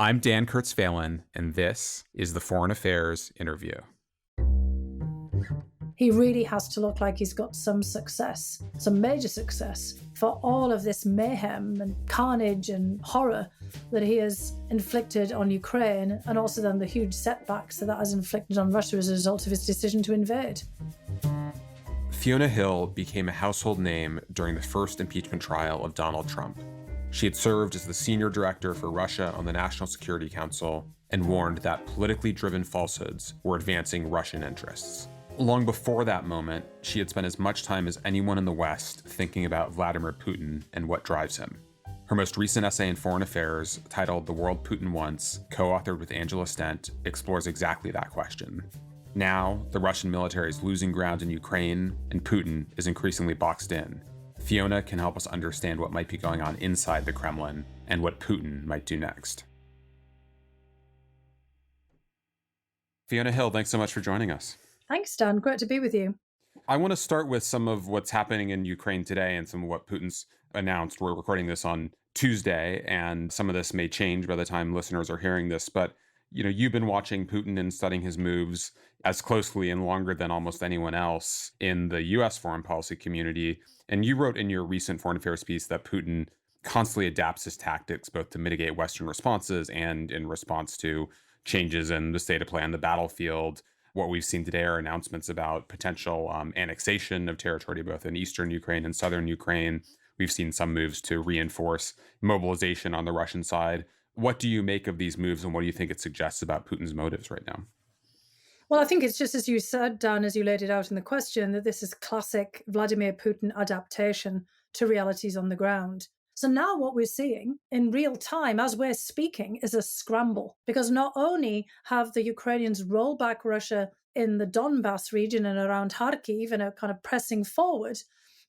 I'm Dan Kurtz-Phelan, and this is the Foreign Affairs Interview. He really has to look like he's got some success, some major success, for all of this mayhem and carnage and horror that he has inflicted on Ukraine, and also then the huge setbacks that has inflicted on Russia as a result of his decision to invade. Fiona Hill became a household name during the first impeachment trial of Donald Trump. She had served as the senior director for Russia on the National Security Council and warned that politically driven falsehoods were advancing Russian interests. Long before that moment, she had spent as much time as anyone in the West thinking about Vladimir Putin and what drives him. Her most recent essay in Foreign Affairs, titled The World Putin Wants, co-authored with Angela Stent, explores exactly that question. Now, the Russian military is losing ground in Ukraine, and Putin is increasingly boxed in. Fiona can help us understand what might be going on inside the Kremlin and what Putin might do next. Fiona Hill, thanks so much for joining us. Thanks, Dan. Great to be with you. I want to start with some of what's happening in Ukraine today and some of what Putin's announced. We're recording this on Tuesday, and some of this may change by the time listeners are hearing this. But, you've been watching Putin and studying his moves as closely and longer than almost anyone else in the U.S. foreign policy community. And you wrote in your recent Foreign Affairs piece that Putin constantly adapts his tactics both to mitigate Western responses and in response to changes in the state of play on the battlefield. What we've seen today are announcements about potential annexation of territory, both in eastern Ukraine and southern Ukraine. We've seen some moves to reinforce mobilization on the Russian side. What do you make of these moves, and what do you think it suggests about Putin's motives right now? Well, I think it's just as you said, Dan, as you laid it out in the question, that this is classic Vladimir Putin adaptation to realities on the ground. So now what we're seeing in real time as we're speaking is a scramble, because not only have the Ukrainians rolled back Russia in the Donbass region and around Kharkiv and are kind of pressing forward,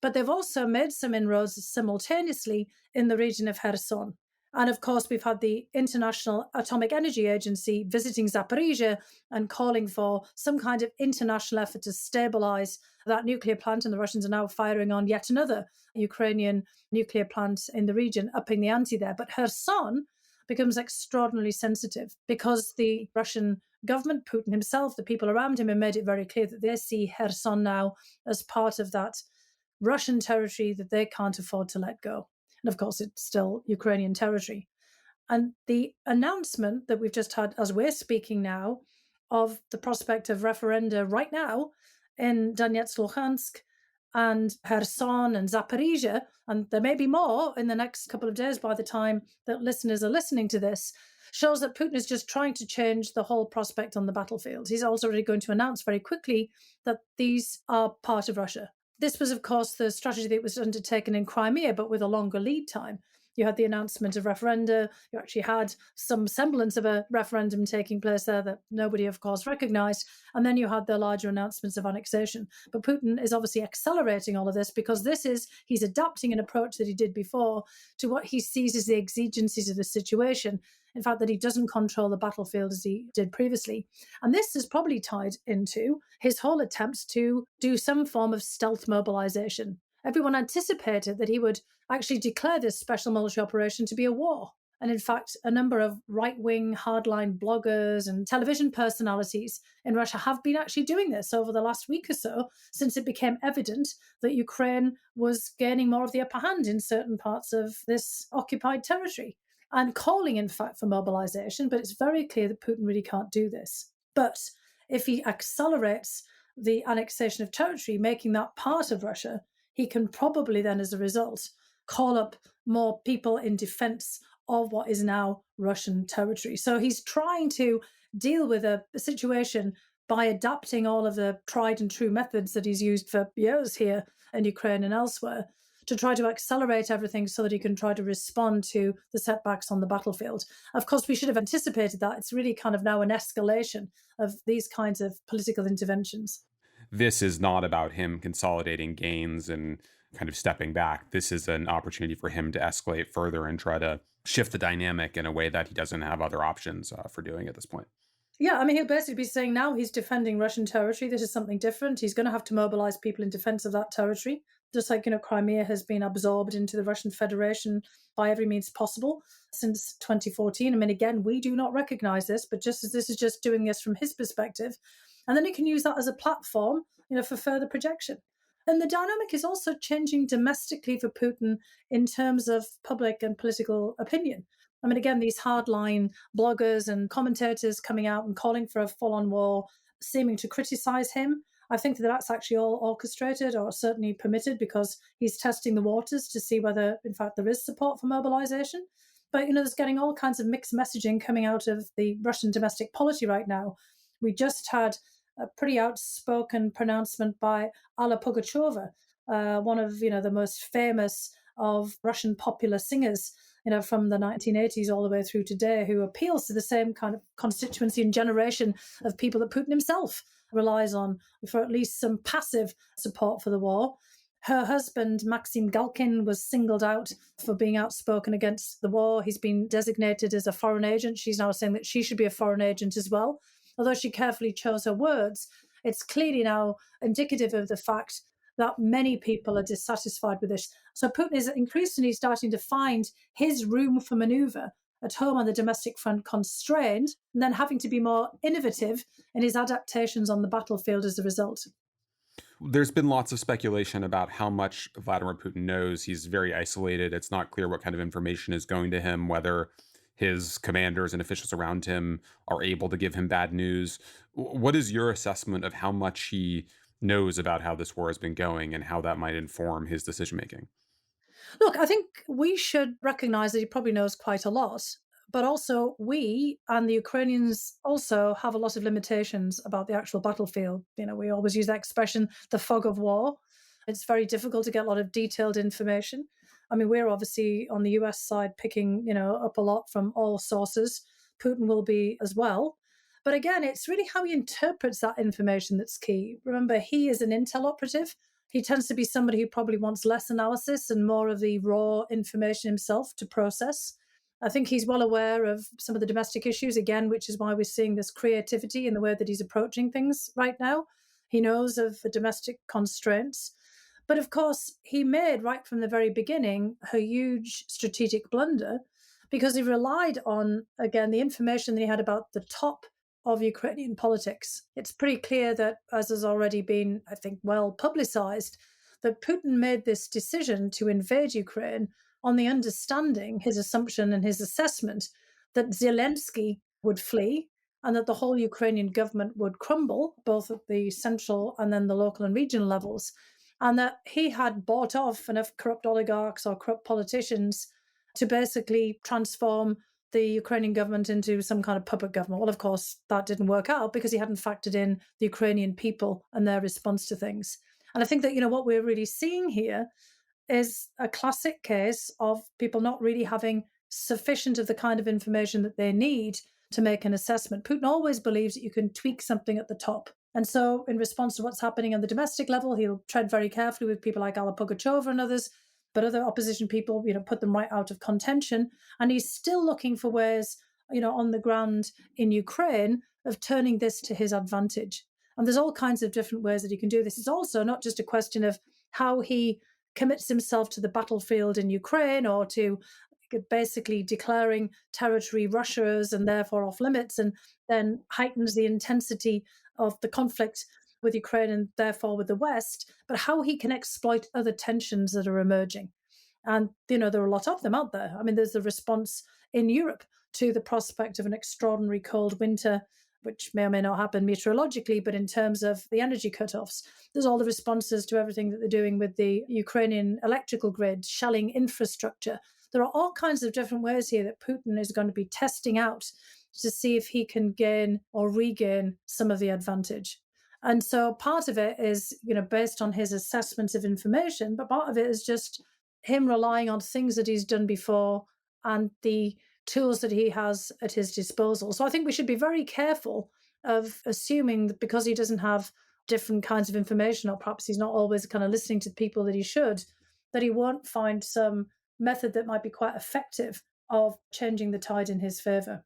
but they've also made some inroads simultaneously in the region of Kherson. And of course, we've had the International Atomic Energy Agency visiting Zaporizhzhia and calling for some kind of international effort to stabilize that nuclear plant. And the Russians are now firing on yet another Ukrainian nuclear plant in the region, upping the ante there. But Kherson becomes extraordinarily sensitive because the Russian government, Putin himself, the people around him have made it very clear that they see Kherson now as part of that Russian territory that they can't afford to let go. And of course, it's still Ukrainian territory. And the announcement that we've just had as we're speaking now of the prospect of referenda right now in Donetsk, Luhansk, and Kherson and Zaporizhzhia, and there may be more in the next couple of days by the time that listeners are listening to this, shows that Putin is just trying to change the whole prospect on the battlefield. He's also already going to announce very quickly that these are part of Russia. This was, of course, the strategy that was undertaken in Crimea, but with a longer lead time. You had the announcement of referenda. You actually had some semblance of a referendum taking place there that nobody, of course, recognized. And then you had the larger announcements of annexation. But Putin is obviously accelerating all of this because he's adapting an approach that he did before to what he sees as the exigencies of the situation. In fact, that he doesn't control the battlefield as he did previously. And this is probably tied into his whole attempts to do some form of stealth mobilization. Everyone anticipated that he would actually declare this special military operation to be a war. And in fact, a number of right-wing, hardline bloggers and television personalities in Russia have been actually doing this over the last week or so, since it became evident that Ukraine was gaining more of the upper hand in certain parts of this occupied territory. And calling, in fact, for mobilization, but it's very clear that Putin really can't do this. But if he accelerates the annexation of territory, making that part of Russia, he can probably then, as a result, call up more people in defense of what is now Russian territory. So he's trying to deal with a situation by adapting all of the tried and true methods that he's used for years here in Ukraine and elsewhere to try to accelerate everything so that he can try to respond to the setbacks on the battlefield. Of course, we should have anticipated that. It's really kind of now an escalation of these kinds of political interventions. This is not about him consolidating gains and kind of stepping back. This is an opportunity for him to escalate further and try to shift the dynamic in a way that he doesn't have other options for doing at this point. Yeah, I mean, he'll basically be saying now he's defending Russian territory. This is something different. He's going to have to mobilize people in defense of that territory. just like, Crimea has been absorbed into the Russian Federation by every means possible since 2014. I mean, again, we do not recognize this, but just as this is just doing this from his perspective. And then he can use that as a platform, for further projection. And the dynamic is also changing domestically for Putin in terms of public and political opinion. I mean, again, these hardline bloggers and commentators coming out and calling for a full-on war, seeming to criticize him. I think that that's actually all orchestrated or certainly permitted because he's testing the waters to see whether, in fact, there is support for mobilization. But, there's getting all kinds of mixed messaging coming out of the Russian domestic polity right now. We just had a pretty outspoken pronouncement by Alla Pugacheva, one of, the most famous of Russian popular singers, from the 1980s all the way through today, who appeals to the same kind of constituency and generation of people that Putin himself relies on for at least some passive support for the war. Her husband, Maxim Galkin, was singled out for being outspoken against the war. He's been designated as a foreign agent. She's now saying that she should be a foreign agent as well. Although she carefully chose her words, it's clearly now indicative of the fact that many people are dissatisfied with this. So Putin is increasingly starting to find his room for maneuver at home on the domestic front constrained, and then having to be more innovative in his adaptations on the battlefield as a result. There's been lots of speculation about how much Vladimir Putin knows. He's very isolated. It's not clear what kind of information is going to him, whether his commanders and officials around him are able to give him bad news. What is your assessment of how much he knows about how this war has been going and how that might inform his decision making? Look, I think we should recognize that he probably knows quite a lot, but also we and the Ukrainians also have a lot of limitations about the actual battlefield. We always use that expression, the fog of war. It's very difficult to get a lot of detailed information. I mean, we're obviously on the US side picking, up a lot from all sources. Putin will be as well. But again, it's really how he interprets that information that's key. Remember, he is an intel operative. He tends to be somebody who probably wants less analysis and more of the raw information himself to process. I think he's well aware of some of the domestic issues, again, which is why we're seeing this creativity in the way that he's approaching things right now. He knows of the domestic constraints. But of course, he made right from the very beginning a huge strategic blunder because he relied on, again, the information that he had about the top of Ukrainian politics. It's pretty clear that, as has already been, I think, well publicized, that Putin made this decision to invade Ukraine on the understanding, his assumption and his assessment, that Zelensky would flee and that the whole Ukrainian government would crumble, both at the central and then the local and regional levels, and that he had bought off enough corrupt oligarchs or corrupt politicians to basically transform the Ukrainian government into some kind of puppet government. Well, of course, that didn't work out because he hadn't factored in the Ukrainian people and their response to things. And I think that, what we're really seeing here is a classic case of people not really having sufficient of the kind of information that they need to make an assessment. Putin always believes that you can tweak something at the top. And so in response to what's happening on the domestic level, he'll tread very carefully with people like Alla Pugacheva and others, but other opposition people, put them right out of contention. And he's still looking for ways, on the ground in Ukraine of turning this to his advantage. And there's all kinds of different ways that he can do this. It's also not just a question of how he commits himself to the battlefield in Ukraine or to basically declaring territory Russia's and therefore off limits, and then heightens the intensity of the conflict with Ukraine and therefore with the West, but how he can exploit other tensions that are emerging. And, there are a lot of them out there. I mean, there's the response in Europe to the prospect of an extraordinary cold winter, which may or may not happen meteorologically, but in terms of the energy cutoffs, there's all the responses to everything that they're doing with the Ukrainian electrical grid, shelling infrastructure. There are all kinds of different ways here that Putin is going to be testing out to see if he can gain or regain some of the advantage. And so part of it is, based on his assessments of information, but part of it is just him relying on things that he's done before and the tools that he has at his disposal. So I think we should be very careful of assuming that because he doesn't have different kinds of information, or perhaps he's not always kind of listening to people that he should, that he won't find some method that might be quite effective of changing the tide in his favor.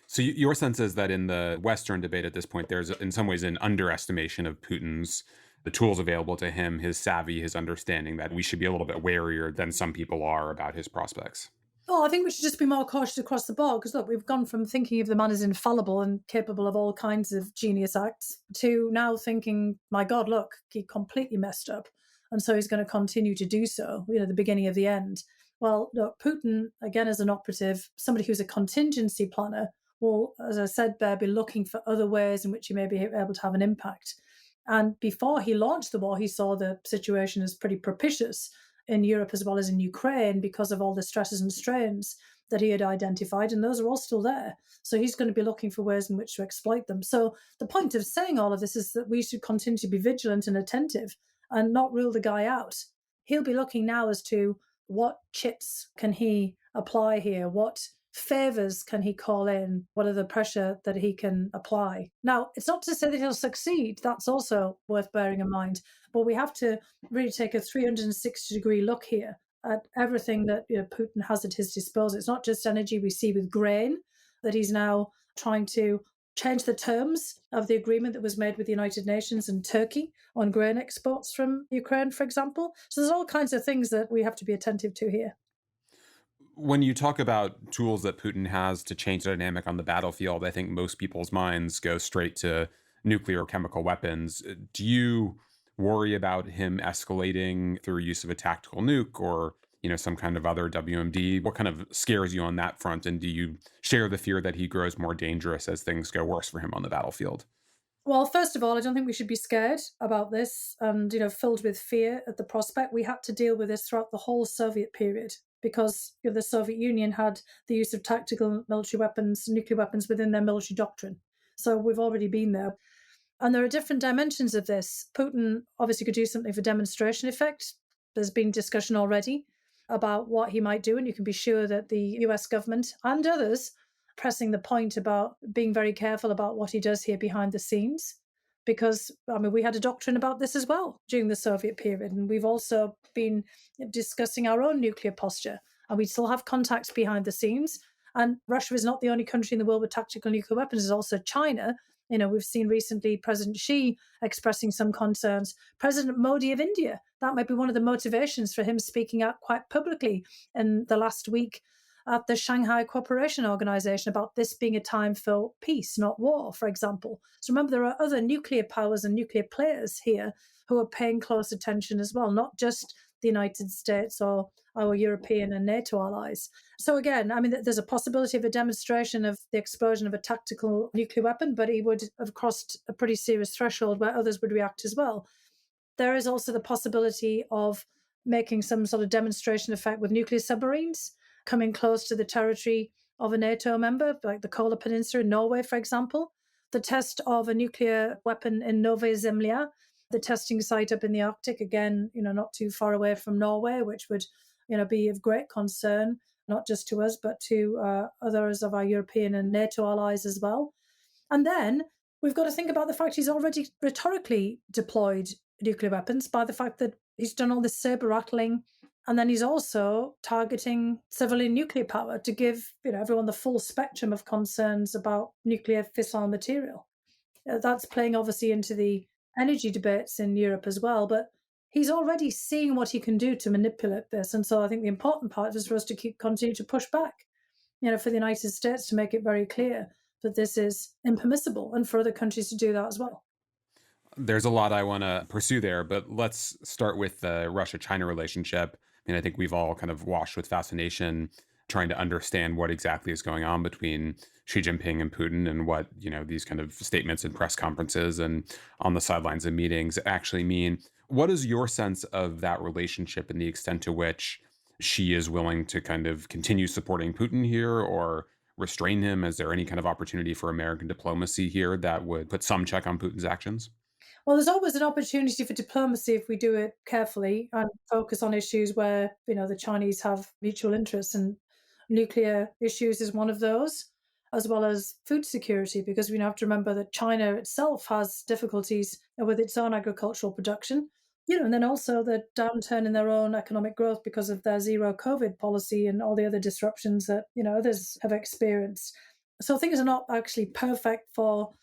So your sense is that in the Western debate at this point, there's in some ways an underestimation of Putin's the tools available to him, his savvy, his understanding, that we should be a little bit warier than some people are about his prospects? Oh, I think we should just be more cautious across the board because, look, we've gone from thinking of the man as infallible and capable of all kinds of genius acts to now thinking, my God, look, he completely messed up. And so he's going to continue to do so, the beginning of the end. Well, look, Putin, again, as an operative, somebody who's a contingency planner, will, as I said, be looking for other ways in which he may be able to have an impact. And before he launched the war, he saw the situation as pretty propitious in Europe as well as in Ukraine because of all the stresses and strains that he had identified, and those are all still there. So he's going to be looking for ways in which to exploit them. So the point of saying all of this is that we should continue to be vigilant and attentive and not rule the guy out. He'll be looking now as to what chips can he apply here, what favors can he call in, what are the pressure that he can apply. Now, it's not to say that he'll succeed. That's also worth bearing in mind. But we have to really take a 360-degree look here at everything that Putin has at his disposal. It's not just energy. We see with grain that he's now trying to change the terms of the agreement that was made with the United Nations and Turkey on grain exports from Ukraine, for example. So there's all kinds of things that we have to be attentive to here. When you talk about tools that Putin has to change the dynamic on the battlefield, I think most people's minds go straight to nuclear or chemical weapons. Do you worry about him escalating through use of a tactical nuke or, some kind of other WMD? What kind of scares you on that front? And do you share the fear that he grows more dangerous as things go worse for him on the battlefield? Well, first of all, I don't think we should be scared about this and, filled with fear at the prospect. We had to deal with this throughout the whole Soviet period because the Soviet Union had the use of tactical military weapons, nuclear weapons within their military doctrine. So we've already been there. And there are different dimensions of this. Putin obviously could do something for demonstration effect. There's been discussion already about what he might do, and you can be sure that the US government and others pressing the point about being very careful about what he does here behind the scenes. Because, we had a doctrine about this as well during the Soviet period, and we've also been discussing our own nuclear posture, and we still have contacts behind the scenes. And Russia is not the only country in the world with tactical nuclear weapons, there's also China. We've seen recently President Xi expressing some concerns. President Modi of India, that might be one of the motivations for him speaking out quite publicly in the last week at the Shanghai Cooperation Organization about this being a time for peace, not war, for example. So remember, there are other nuclear powers and nuclear players here who are paying close attention as well, not just the United States or our European and NATO allies. So again, there's a possibility of a demonstration of the explosion of a tactical nuclear weapon, but he would have crossed a pretty serious threshold where others would react as well. There is also the possibility of making some sort of demonstration effect with nuclear submarines coming close to the territory of a NATO member, like the Kola Peninsula in Norway, for example. The test of a nuclear weapon in Novaya Zemlya, the testing site up in the Arctic, again, not too far away from Norway, which would, be of great concern, not just to us, but to others of our European and NATO allies as well. And then we've got to think about the fact he's already rhetorically deployed nuclear weapons by the fact that he's done all this saber rattling. And then he's also targeting civilian nuclear power to give everyone the full spectrum of concerns about nuclear fissile material. That's playing obviously into the energy debates in Europe as well. But he's already seeing what he can do to manipulate this. And so I think the important part is for us to continue to push back, for the United States to make it very clear that this is impermissible and for other countries to do that as well. There's a lot I want to pursue there, but let's start with the Russia-China relationship. I think we've all kind of watched with fascination trying to understand what exactly is going on between Xi Jinping and Putin and what, these kind of statements and press conferences and on the sidelines of meetings actually mean. What is your sense of that relationship and the extent to which Xi is willing to kind of continue supporting Putin here or restrain him? Is there any kind of opportunity for American diplomacy here that would put some check on Putin's actions? Well, there's always an opportunity for diplomacy if we do it carefully and focus on issues where, the Chinese have mutual interests, and nuclear issues is one of those, as well as food security, because we have to remember that China itself has difficulties with its own agricultural production, and then also the downturn in their own economic growth because of their zero COVID policy and all the other disruptions that, others have experienced. So things are not actually perfect for,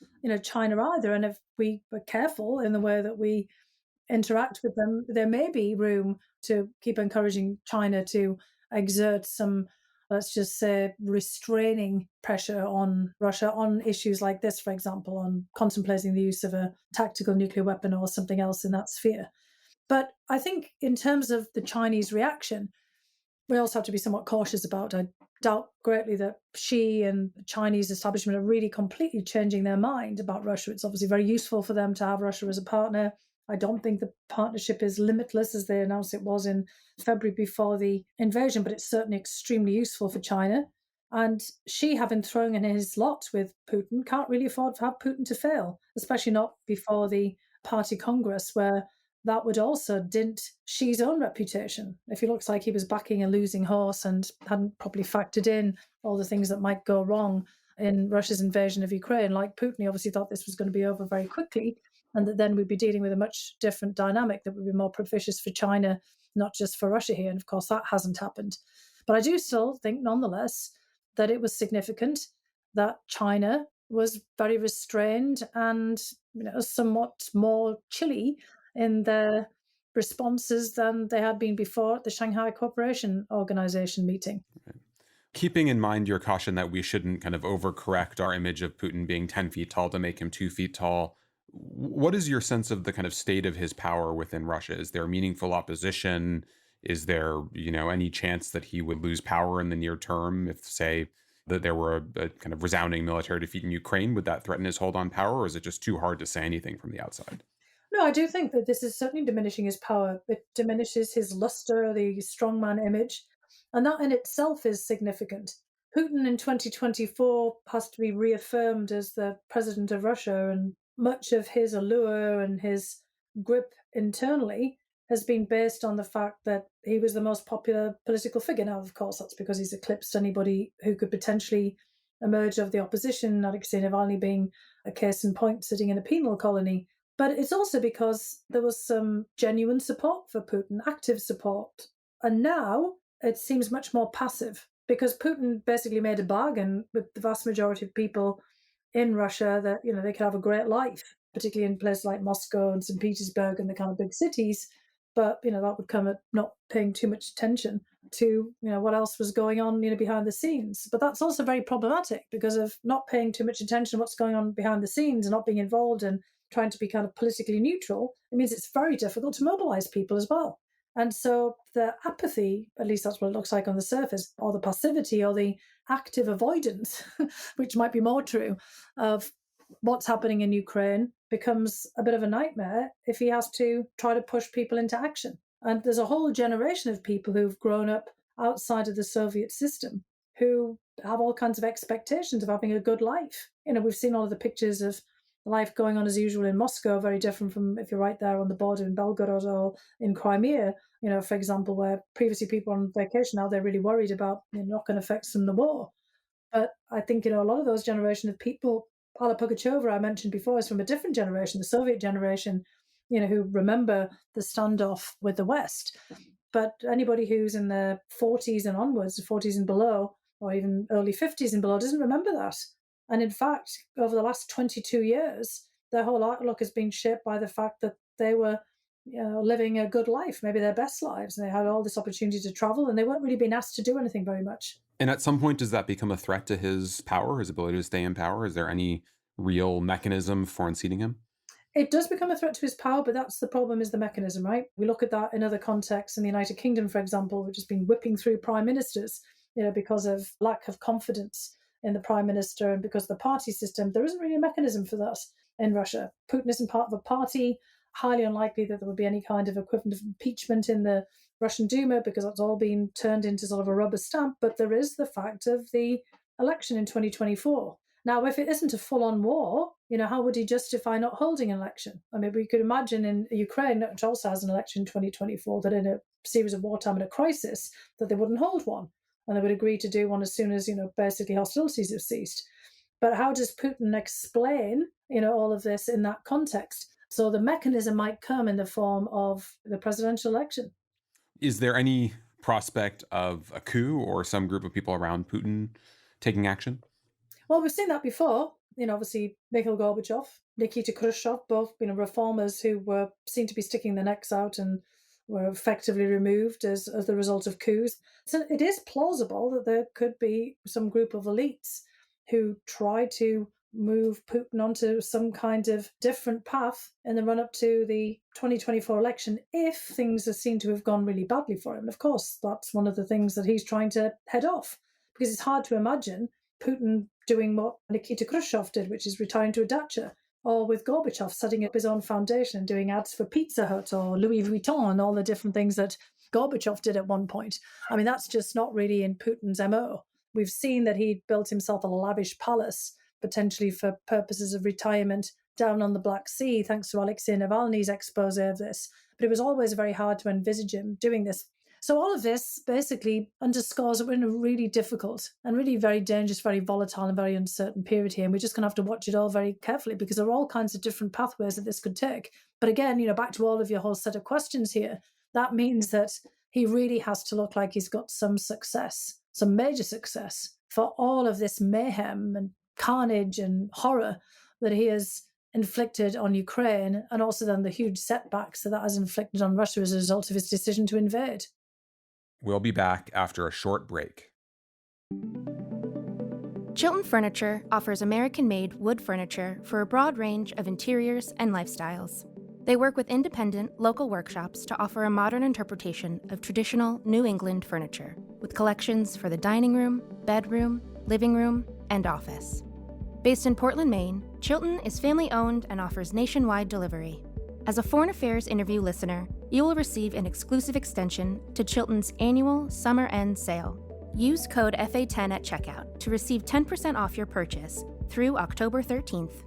China either. And if we were careful in the way that we interact with them, there may be room to keep encouraging China to exert some, let's just say, restraining pressure on Russia on issues like this, for example, on contemplating the use of a tactical nuclear weapon or something else in that sphere. But I think in terms of the Chinese reaction, we also have to be somewhat cautious about. I doubt greatly that Xi and the Chinese establishment are really completely changing their mind about Russia. It's obviously very useful for them to have Russia as a partner. I don't think the partnership is limitless as they announced it was in February before the invasion, but it's certainly extremely useful for China. And Xi, having thrown in his lot with Putin, can't really afford to have Putin to fail, especially not before the party congress, where that would also dint Xi's own reputation. If he looks like he was backing a losing horse and hadn't properly factored in all the things that might go wrong in Russia's invasion of Ukraine, like Putin, he obviously thought this was going to be over very quickly, and that then we'd be dealing with a much different dynamic that would be more propitious for China, not just for Russia here. And of course, that hasn't happened. But I do still think, nonetheless, that it was significant that China was very restrained and somewhat more chilly in their responses than they had been before at the Shanghai Cooperation Organization meeting. Keeping in mind your caution that we shouldn't kind of overcorrect our image of Putin being 10 feet tall to make him 2 feet tall, what is your sense of the kind of state of his power within Russia? Is there meaningful opposition? Is there, any chance that he would lose power in the near term if, say, that there were a kind of resounding military defeat in Ukraine? Would that threaten his hold on power, or is it just too hard to say anything from the outside? No, I do think that this is certainly diminishing his power. It diminishes his luster, the strongman image, and that in itself is significant. Putin in 2024 has to be reaffirmed as the president of Russia, and much of his allure and his grip internally has been based on the fact that he was the most popular political figure. Now, of course, that's because he's eclipsed anybody who could potentially emerge of the opposition, Alexei Navalny being a case in point, sitting in a penal colony. But it's also because there was some genuine support for Putin, active support. And now it seems much more passive because Putin basically made a bargain with the vast majority of people in Russia that, they could have a great life, particularly in places like Moscow and St. Petersburg and the kind of big cities. But, that would come at not paying too much attention to, what else was going on, behind the scenes. But that's also very problematic because of not paying too much attention to what's going on behind the scenes and not being involved and trying to be kind of politically neutral. It means it's very difficult to mobilize people as well. And so the apathy, at least that's what it looks like on the surface, or the passivity or the active avoidance, which might be more true, of what's happening in Ukraine becomes a bit of a nightmare if he has to try to push people into action. And there's a whole generation of people who've grown up outside of the Soviet system who have all kinds of expectations of having a good life. We've seen all of the pictures of life going on as usual in Moscow, very different from if you're right there on the border in Belgorod or in Crimea, for example, where previously people on vacation, now they're really worried about knock-on effects from the war. But I think, a lot of those generation of people, Paula Pugacheva, I mentioned before, is from a different generation, the Soviet generation, who remember the standoff with the West. But anybody who's in their 40s and onwards, 40s and below, or even early 50s and below, doesn't remember that. And in fact, over the last 22 years, their whole outlook has been shaped by the fact that they were living a good life, maybe their best lives. And they had all this opportunity to travel and they weren't really being asked to do anything very much. And at some point, does that become a threat to his power, his ability to stay in power? Is there any real mechanism for unseating him? It does become a threat to his power, but that's the problem, is the mechanism, right? We look at that in other contexts in the United Kingdom, for example, which has been whipping through prime ministers, because of lack of confidence in the prime minister and because of the party system. There isn't really a mechanism for that in Russia. Putin isn't part of a party. Highly unlikely that there would be any kind of equivalent of impeachment in the Russian Duma because that's all been turned into sort of a rubber stamp. But there is the fact of the election in 2024. Now, if it isn't a full-on war, how would he justify not holding an election? I mean, we could imagine in Ukraine, which also has an election in 2024, that in a series of wartime and a crisis, that they wouldn't hold one. And they would agree to do one as soon as, basically hostilities have ceased. But how does Putin explain, all of this in that context? So the mechanism might come in the form of the presidential election. Is there any prospect of a coup or some group of people around Putin taking action? Well, we've seen that before. obviously Mikhail Gorbachev, Nikita Khrushchev, both, reformers who were seen to be sticking their necks out and were effectively removed as the result of coups. So it is plausible that there could be some group of elites who try to move Putin onto some kind of different path in the run up to the 2024 election if things are seen to have gone really badly for him. And of course, that's one of the things that he's trying to head off, because it's hard to imagine Putin doing what Nikita Khrushchev did, which is retiring to a dacha, or with Gorbachev setting up his own foundation and doing ads for Pizza Hut or Louis Vuitton and all the different things that Gorbachev did at one point. I mean, that's just not really in Putin's MO. We've seen that he built himself a lavish palace, potentially for purposes of retirement, down on the Black Sea, thanks to Alexei Navalny's expose of this. But it was always very hard to envisage him doing this. So all of this basically underscores that we're in a really difficult and really very dangerous, very volatile and very uncertain period here. And we're just going to have to watch it all very carefully, because there are all kinds of different pathways that this could take. But again, back to all of your whole set of questions here, that means that he really has to look like he's got some success, some major success, for all of this mayhem and carnage and horror that he has inflicted on Ukraine, and also then the huge setbacks that has inflicted on Russia as a result of his decision to invade. We'll be back after a short break. Chilton Furniture offers American-made wood furniture for a broad range of interiors and lifestyles. They work with independent, local workshops to offer a modern interpretation of traditional New England furniture, with collections for the dining room, bedroom, living room, and office. Based in Portland, Maine, Chilton is family-owned and offers nationwide delivery. As a Foreign Affairs interview listener, you will receive an exclusive extension to Chilton's annual summer end sale. Use code FA10 at checkout to receive 10% off your purchase through October 13th.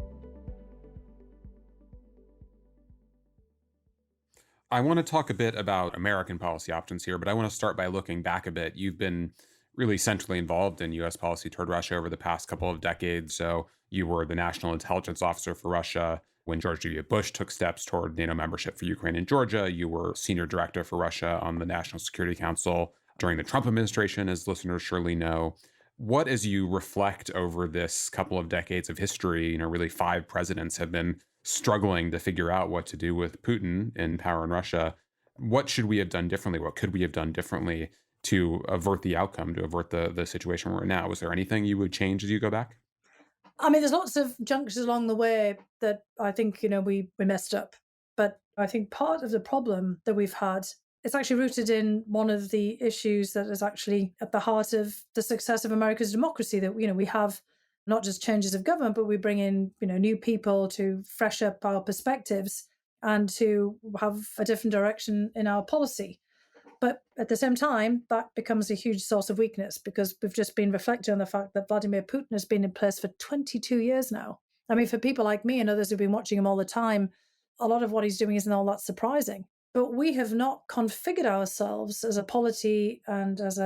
I want to talk a bit about American policy options here, but I want to start by looking back a bit. You've been really centrally involved in U.S. policy toward Russia over the past couple of decades. So you were the national intelligence officer for Russia when George W. Bush took steps toward NATO membership for Ukraine and Georgia. You were senior director for Russia on the National Security Council during the Trump administration, as listeners surely know. What, as you reflect over this couple of decades of history, really 5 presidents have been struggling to figure out what to do with Putin in power in Russia. What should we have done differently? What could we have done differently to avert the outcome, to avert the situation we're in now? Was there anything you would change as you go back? I mean, there's lots of junctures along the way that I think, we messed up. But I think part of the problem that we've had, it's actually rooted in one of the issues that is actually at the heart of the success of America's democracy, that, we have not just changes of government, but we bring in, new people to fresh up our perspectives and to have a different direction in our policy. But at the same time, that becomes a huge source of weakness, because we've just been reflecting on the fact that Vladimir Putin has been in place for 22 years now. I mean, for people like me and others who've been watching him all the time, a lot of what he's doing isn't all that surprising. But we have not configured ourselves as a polity and as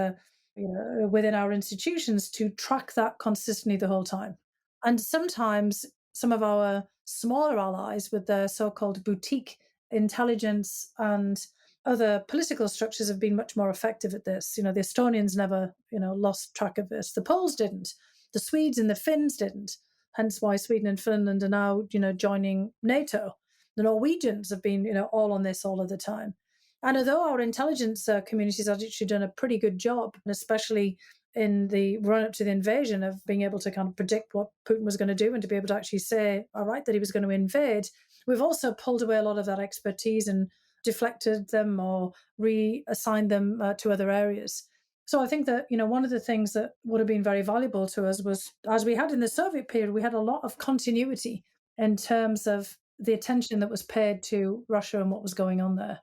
within our institutions to track that consistently the whole time. And sometimes some of our smaller allies with their so-called boutique intelligence and other political structures have been much more effective at this. The Estonians never, lost track of this. The Poles didn't. The Swedes and the Finns didn't. Hence why Sweden and Finland are now, joining NATO. The Norwegians have been, all on this all of the time. And although our intelligence communities have actually done a pretty good job, and especially in the run-up to the invasion, of being able to kind of predict what Putin was going to do and to be able to actually say, all right, that he was going to invade, we've also pulled away a lot of that expertise and deflected them or reassigned them to other areas. So I think that, one of the things that would have been very valuable to us was, as we had in the Soviet period, we had a lot of continuity in terms of the attention that was paid to Russia and what was going on there.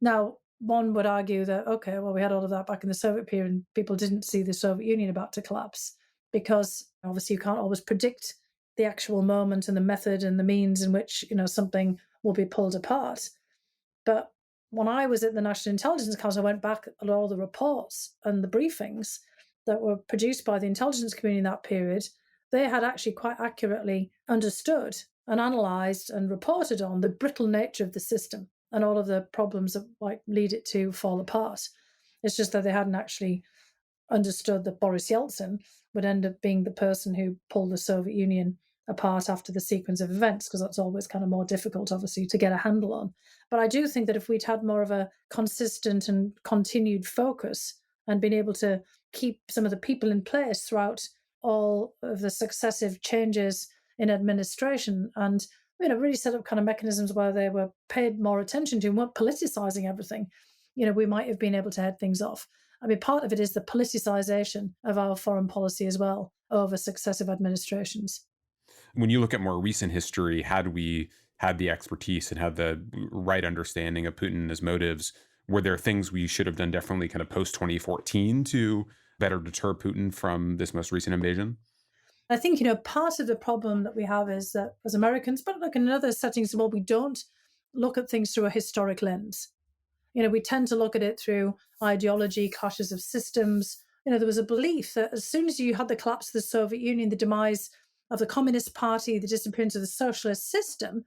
Now, one would argue that, okay, well, we had all of that back in the Soviet period and people didn't see the Soviet Union about to collapse, because obviously you can't always predict the actual moment and the method and the means in which, something will be pulled apart. But when I was at the National Intelligence Council, I went back at all the reports and the briefings that were produced by the intelligence community in that period. They had actually quite accurately understood and analysed and reported on the brittle nature of the system and all of the problems that might lead it to fall apart. It's just that they hadn't actually understood that Boris Yeltsin would end up being the person who pulled the Soviet Union apart after the sequence of events, because that's always kind of more difficult, obviously, to get a handle on. But I do think that if we'd had more of a consistent and continued focus and been able to keep some of the people in place throughout all of the successive changes in administration and really set up kind of mechanisms where they were paid more attention to and weren't politicizing everything, we might have been able to head things off. I mean, part of it is the politicization of our foreign policy as well over successive administrations. When you look at more recent history, had we had the expertise and had the right understanding of Putin and his motives, were there things we should have done differently kind of post 2014 to better deter Putin from this most recent invasion? I think, part of the problem that we have is that as Americans, but look in other settings as well, we don't look at things through a historic lens. We tend to look at it through ideology, clashes of systems. There was a belief that as soon as you had the collapse of the Soviet Union, the demise of the Communist Party, the disappearance of the socialist system,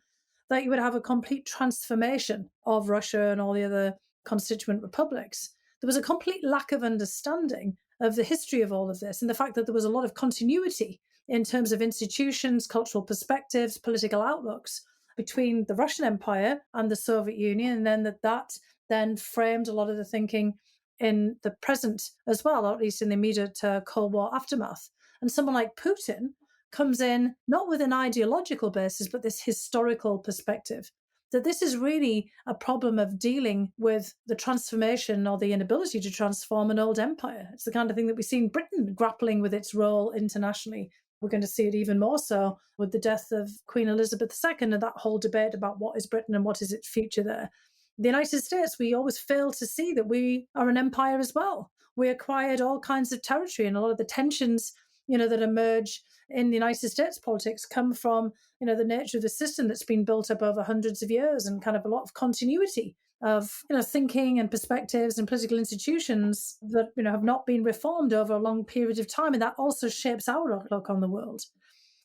that you would have a complete transformation of Russia and all the other constituent republics. There was a complete lack of understanding of the history of all of this and the fact that there was a lot of continuity in terms of institutions, cultural perspectives, political outlooks between the Russian Empire and the Soviet Union, and then that then framed a lot of the thinking in the present as well, or at least in the immediate Cold War aftermath. And someone like Putin comes in not with an ideological basis, but this historical perspective, that this is really a problem of dealing with the transformation or the inability to transform an old empire. It's the kind of thing that we see in Britain grappling with its role internationally. We're going to see it even more so with the death of Queen Elizabeth II and that whole debate about what is Britain and what is its future there. The United States, we always fail to see that we are an empire as well. We acquired all kinds of territory, and a lot of the tensions, that emerge in the United States politics come from, the nature of the system that's been built up over hundreds of years and kind of a lot of continuity of, thinking and perspectives and political institutions that, have not been reformed over a long period of time. And that also shapes our outlook on the world.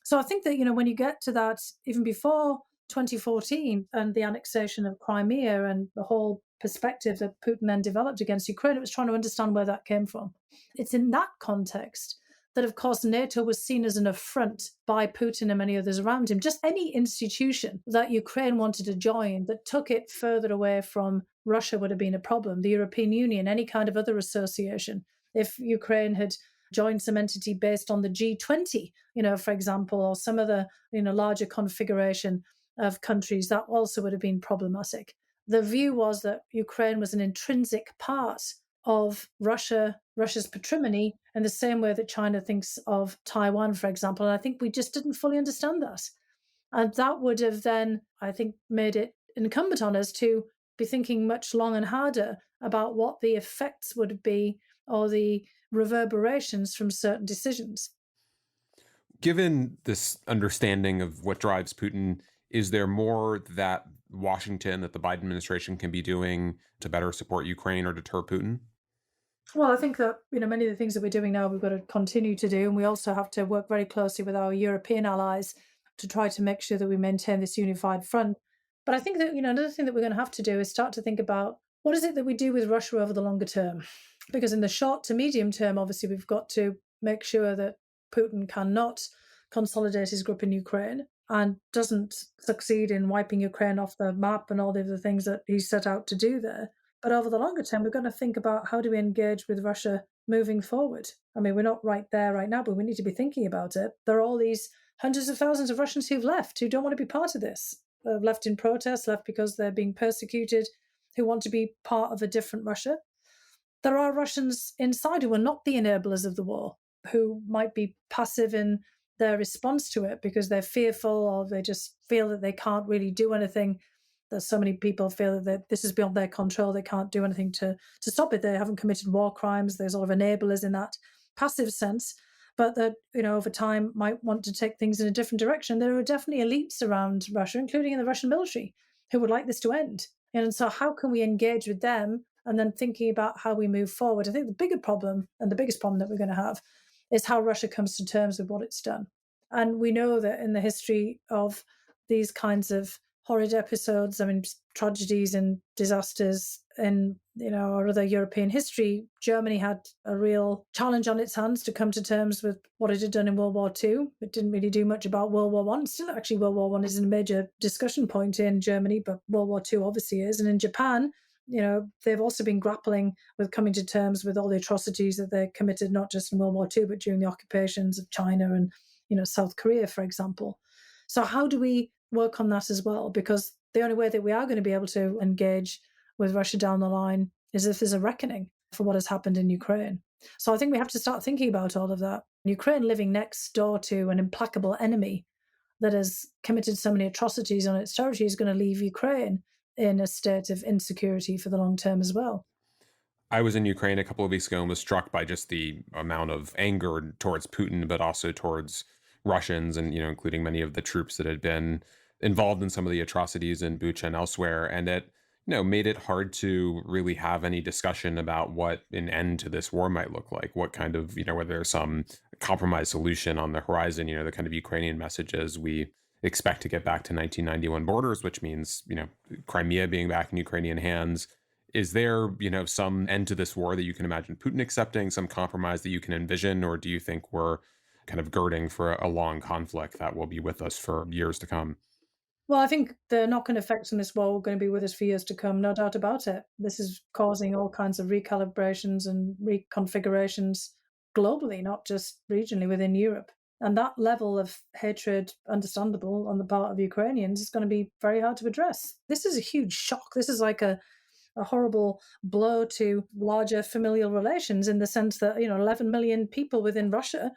So I think that, when you get to that, even before 2014 and the annexation of Crimea and the whole perspective that Putin then developed against Ukraine, it was trying to understand where that came from. It's in that context that, of course, NATO was seen as an affront by Putin and many others around him. Just any institution that Ukraine wanted to join that took it further away from Russia would have been a problem. The European Union, any kind of other association. If Ukraine had joined some entity based on the G20, for example, or some other, larger configuration of countries, that also would have been problematic. The view was that Ukraine was an intrinsic part of Russia's patrimony in the same way that China thinks of Taiwan, for example. And I think we just didn't fully understand that. And that would have then, I think, made it incumbent on us to be thinking much long and harder about what the effects would be or the reverberations from certain decisions. Given this understanding of what drives Putin, is there more that Washington, that the Biden administration can be doing to better support Ukraine or deter Putin? Well, I think that, many of the things that we're doing now, we've got to continue to do. And we also have to work very closely with our European allies to try to make sure that we maintain this unified front. But I think that, another thing that we're going to have to do is start to think about what is it that we do with Russia over the longer term? Because in the short to medium term, obviously, we've got to make sure that Putin cannot consolidate his grip in Ukraine and doesn't succeed in wiping Ukraine off the map and all the other things that he set out to do there. But over the longer term, we're going to think about how do we engage with Russia moving forward. I mean, we're not right there right now, but we need to be thinking about it. There are all these hundreds of thousands of Russians who've left, who don't want to be part of this. They've left in protest, left because they're being persecuted, who want to be part of a different Russia. There are Russians inside who are not the enablers of the war, who might be passive in their response to it because they're fearful or they just feel that they can't really do anything. There's so many people feel that this is beyond their control. They can't do anything to stop it. They haven't committed war crimes. There's sort of enablers in that passive sense, but that, over time might want to take things in a different direction. There are definitely elites around Russia, including in the Russian military, who would like this to end. And so how can we engage with them? And then thinking about how we move forward. I think the bigger problem and the biggest problem that we're going to have is how Russia comes to terms with what it's done. And we know that in the history of these kinds of horrid episodes, tragedies and disasters in our other European history, Germany had a real challenge on its hands to come to terms with what it had done in World War II. It didn't really do much about World War I. Still, actually, World War I isn't a major discussion point in Germany, but World War II obviously is. And in Japan, they've also been grappling with coming to terms with all the atrocities that they committed, not just in World War II, but during the occupations of China and, South Korea, for example. So how do we work on that as well? Because the only way that we are going to be able to engage with Russia down the line is if there's a reckoning for what has happened in Ukraine. So I think we have to start thinking about all of that. Ukraine living next door to an implacable enemy that has committed so many atrocities on its territory is going to leave Ukraine in a state of insecurity for the long term as well. I was in Ukraine a couple of weeks ago and was struck by just the amount of anger towards Putin, but also towards Russians and, including many of the troops that had been involved in some of the atrocities in Bucha and elsewhere. And it, made it hard to really have any discussion about what an end to this war might look like, what kind of, whether there's some compromise solution on the horizon, the kind of Ukrainian messages we expect to get back to 1991 borders, which means, Crimea being back in Ukrainian hands. Is there, some end to this war that you can imagine Putin accepting, some compromise that you can envision, or do you think we're kind of girding for a long conflict that will be with us for years to come? Well, I think the knock-on effects from this war are going to be with us for years to come, no doubt about it. This is causing all kinds of recalibrations and reconfigurations globally, not just regionally within Europe. And that level of hatred, understandable on the part of Ukrainians, is going to be very hard to address. This is a huge shock. This is like a horrible blow to larger familial relations, in the sense that, 11 million people within Russia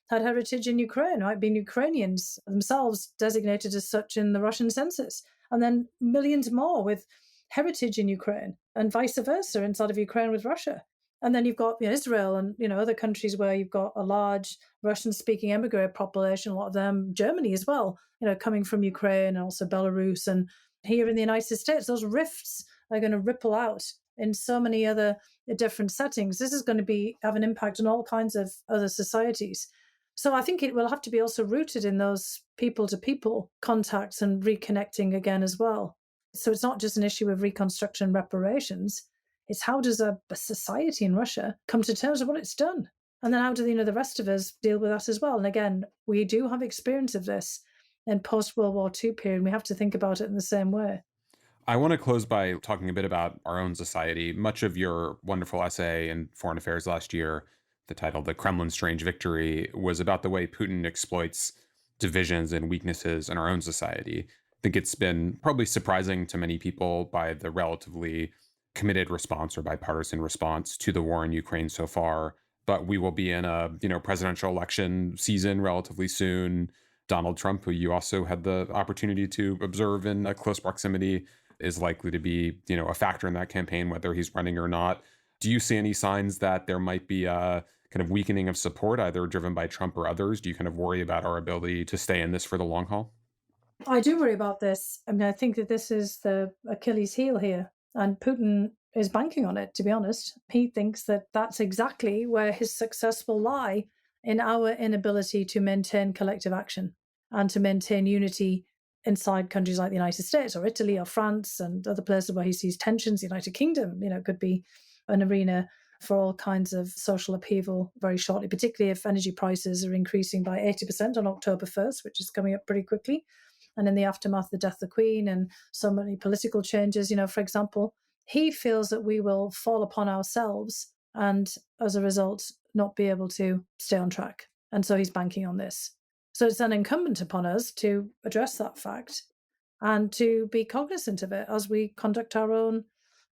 had heritage in Ukraine, right? Being Ukrainians themselves designated as such in the Russian census. And then millions more with heritage in Ukraine, and vice versa inside of Ukraine with Russia. And then you've got Israel and other countries where you've got a large Russian-speaking emigre population, a lot of them, Germany as well, coming from Ukraine, and also Belarus. And here in the United States, those rifts are going to ripple out in so many other different settings. This is going to have an impact on all kinds of other societies. So I think it will have to be also rooted in those people-to-people contacts and reconnecting again as well. So it's not just an issue of reconstruction and reparations. It's how does a society in Russia come to terms with what it's done? And then how do the rest of us deal with that as well? And again, we do have experience of this in post-World War II period, and we have to think about it in the same way. I want to close by talking a bit about our own society. Much of your wonderful essay in Foreign Affairs last year, the title, The Kremlin's Strange Victory, was about the way Putin exploits divisions and weaknesses in our own society. I think it's been probably surprising to many people by the relatively committed response or bipartisan response to the war in Ukraine so far. But we will be in a, presidential election season relatively soon. Donald Trump, who you also had the opportunity to observe in a close proximity, is likely to be, a factor in that campaign, whether he's running or not. Do you see any signs that there might be a kind of weakening of support, either driven by Trump or others? Do you kind of worry about our ability to stay in this for the long haul? I do worry about this. I mean, I think that this is the Achilles heel here, and Putin is banking on it, to be honest. He thinks that that's exactly where his success will lie, in our inability to maintain collective action and to maintain unity inside countries like the United States or Italy or France and other places where he sees tensions. The United Kingdom, could be an arena for all kinds of social upheaval very shortly, particularly if energy prices are increasing by 80% on October 1st, which is coming up pretty quickly. And in the aftermath of the death of the Queen and so many political changes, for example, he feels that we will fall upon ourselves and as a result, not be able to stay on track. And so he's banking on this. So it's then incumbent upon us to address that fact and to be cognizant of it as we conduct our own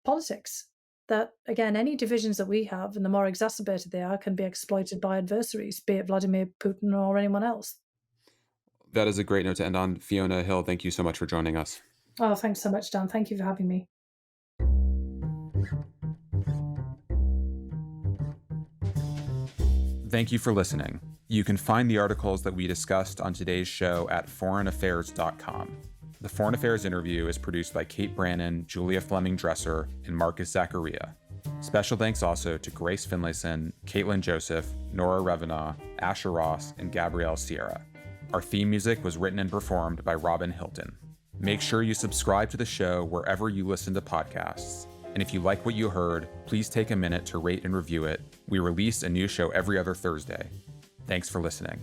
politics. That, again, any divisions that we have, and the more exacerbated they are, can be exploited by adversaries, be it Vladimir Putin or anyone else. That is a great note to end on. Fiona Hill, thank you so much for joining us. Oh, thanks so much, Dan. Thank you for having me. Thank you for listening. You can find the articles that we discussed on today's show at foreignaffairs.com. The Foreign Affairs interview is produced by Kate Brannon, Julia Fleming-Dresser, and Marcus Zachariah. Special thanks also to Grace Finlayson, Caitlin Joseph, Nora Revenaugh, Asher Ross, and Gabrielle Sierra. Our theme music was written and performed by Robin Hilton. Make sure you subscribe to the show wherever you listen to podcasts. And if you like what you heard, please take a minute to rate and review it. We release a new show every other Thursday. Thanks for listening.